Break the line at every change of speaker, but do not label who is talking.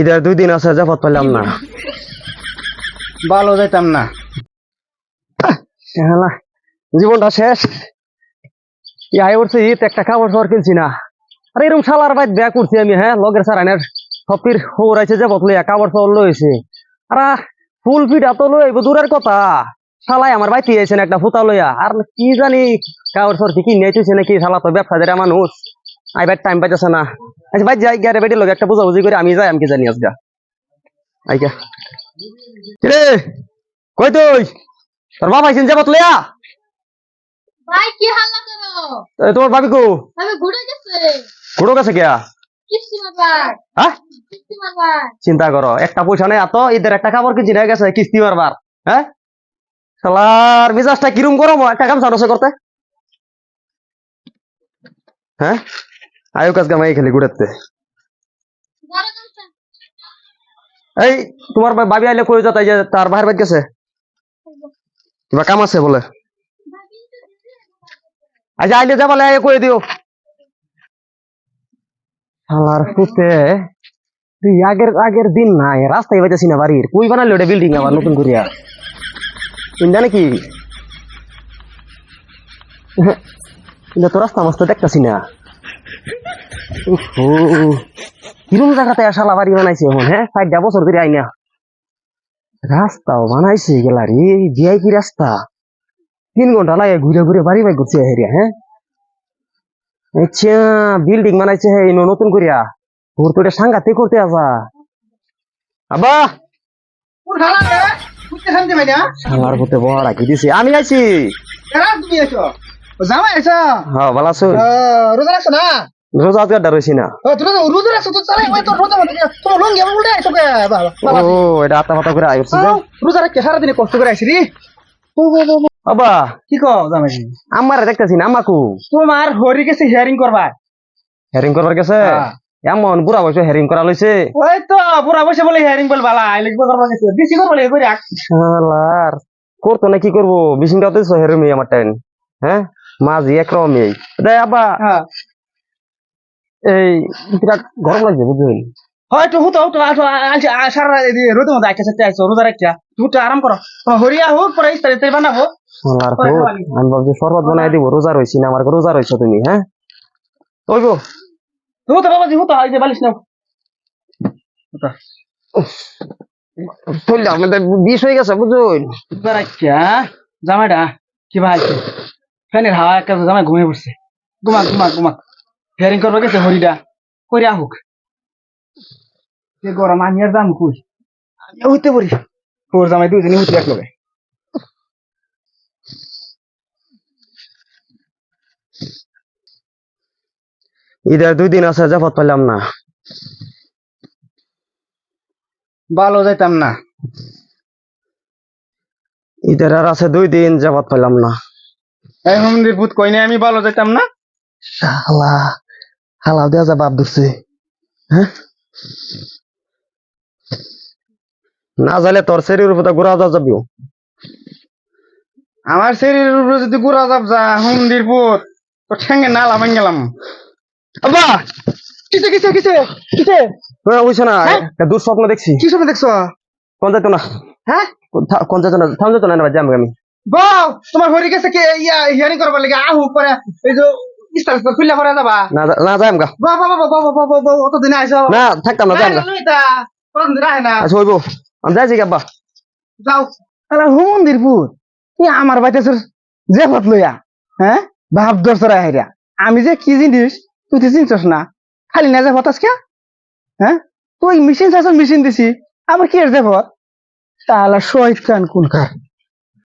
ঈদের 2 দিন আছে জাফত পাইলাম না।
ভালো যাইতাম না।
শালা, জীবনটা শেষ। আয় উঠছে ঈদ, একটা কাপড় চোপড় কিনছি না। আরে এরকম শালার বাইত বিয়া করছি আমি, হ্যাঁ লগের সারানের সপির হৌরাইছে যে বতলে কাপড় চোপড় লইছে। আর ফুল পিঠা তো লই দূরের কথা, শালাই আমার বাইতে আইছেন একটা ফুতা লইয়া। আর কি জানি কাপড় চোপড় কি নিয়েছে নাকি, শালা তো ব্যবসাদার মানুষ, আইবার টাইম পাইতেছে না। আচ্ছা ভাই যাই গিয়ে বেটির লগে একটা বুঝাবুঝি করে আমি যাই, আমি কি জানি আজকে আইকা। রে কই তুই, তোর বাবা আইছেন যে বতলিয়া?
ভাই কি হাল্লা করো?
তোমার ভাবি কো?
আমি ঘুরে গেছে।
ঘুরো গেছে গিয়া?
কিস্তি মারবার।
হ্যাঁ
কিস্তি মারবার।
চিন্তা করো, একটা পয়সা নেই এত, ঈদের একটা কাপড় কিনছি না গেছে কিস্তি মারবার। হ্যাঁ শালার মিজাজটা কিরম গরম, একটা কাম সারছে করতে। হ্যাঁ আয়ো কাজ কামাই খেলি ঘুরাতে।
বড় গামছা।
এই তোমার ভাবি আইলে কই যাতাই যে তার বাহির বাইর গেছে, কিবা কাম আছে বলে। আচ্ছা আইলে যা বলে কই দিও। শালার ফুতে তুই আগের আগের দিন নাই রাস্তায় পাইতেছি না বাড়ির, কই বানাইলো ওটা বিল্ডিং আবার নতুন করিয়া, চিন্তা নাকি? কিন্তু তো রাস্তা মস্ত দেখতেছি না। কিরম জায়গাতে শালা বাড়ি বানাইছে এখন, হ্যাঁ 60 বছর ধরে আইনা রাস্তাও বানাইছে গেলা রে, জিয়াই কি রাস্তা 3 ঘন্টা লাগে ঘুরে ঘুরে বাড়ি বাই করছে হেরিয়া। হ্যাঁ আচ্ছা বিল্ডিং বানাইছে হে নতুন করিয়া, তোর তো এটা সাংঘাতিক করতে আসা। আবা
কোন হালা রে? কুত্তে শান্তি ভাই না?
শালার পুতে বড় রাখি দিছি, আমি আইছি।
এরা তুমি আছো? জামাই আছো?
হ্যাঁ ভালো আছো?
রোজা রাখছো না?
রোজ আজকে ডারছি না।
তুমি রোজা রাখছো তো চালাই ওই তো রোজা মধ্যে তোমার লঙ্গি আমার উল্টে আইছো কে বাবা?
ও এটা আতা পাতা করে আইছি যে।
রোজা রাখতে সারাদিনে কষ্ট করে আইছি রে।
আবা
কি কও জামাই?
আমার দেখতেছি না আমাকু।
তোমার হরি গেছে হিয়ারিং করবা।
হেরিং করবার গেছে? এমন বুড়া বয়সে হেরিং করা লইছে?
ওই তো বুড়া বসে বলে হিয়ারিং বল বালা লিখবো করবা গেছে বেশি করবো লে কই রাখ।
শালার করতো না কি করবো, বিশিংটা তো হেরে মেয়ে আমার টাইম। হ্যাঁ মাঝি একরকমই দেয় আবা। এই বিরাট গরম লাগছে বুঝলি।
হয়তো হুতো হুতো সারা রোদের মধ্যে আইসা সাথে আইসো রোজা রাখতে হুতো আরাম করো হরিয়া হোক পরে ইস্তারিতে বানাবো।
শালার আমি ভাবছি শরবত বানাই দিব, রোজা রইছি না, আমার রোজা রইছো তুমি। হ্যাঁ ওইব
হুতো বাবাজি হুতো এই যে বালিশ নাও।
চললে আমাদের বিষ হয়ে গেছে বুঝুন।
রোজা রাখতে জামাইটা কি ভাইছে ফ্যানের হাওয়া একটা জামাই ঘুমিয়ে পড়ছে। ঘুমাক ঘুমাক ঘুমাক হিয়ারিং করবা গেছে হরিটা করিয়া হোক। গরম আমি আর দাম কই আমি হইতে পারি তোর জামাই দুজনে হইতে এক লগে।
ঈদের 2 দিন আছে জাফত পাইলাম না।
ভালো যাইতাম না।
ঈদের আর আছে 2 দিন, জাফত পাইলাম না।
এই মন্দির ভূত কই নাই আমি ভালো যাইতাম না।
শালা হালাও দেয়া যা বাপ ধরছে। হ্যাঁ না যাইলে তোর শরীরের উপর ঘোরা যাবি।
আমার শরীরের উপরে যদি গুড়া যাব যা মন্দির ভূত তো ঠেঙ্গে নালা ভাঙ গেলাম। আব্বা কিসে কিসে কিসে কিসে
বুঝছো না একটা দুঃস্বপ্ন দেখছি।
কি স্বপ্ন দেখছো?
কোন যাইতো না,
হ্যাঁ
কোন যাইতো না, থাম যাইতো না যাম আমি।
বউ তোমার হরি গেছে কি হিয়ারিং করবার লাগে আহু পরে এই যে ইস্তার খুললা পরে যাবা
না যাম গা।
বাবা বাবা বাবা বাবা বাবা অত দিন আইছো
না থাকতাম না, যাম গা।
কোন দিন আয় না
আচ্ছা হইব, আমি যাইছি গাব্বা।
যাও তাহলে মন্দির ভূত তুই আমার বাড়িতে যে ভাত লইয়া হ্যাঁ ভাব দরসরা হেরিয়া আমি যে কি জিনিস তুই তো চিনছস না খালি না যে হতাস কে হ্যাঁ তুই মেশিন চাইছ মেশিন দিছি আমার কি এর যে ভত তাহলে শয়তান কোনকার।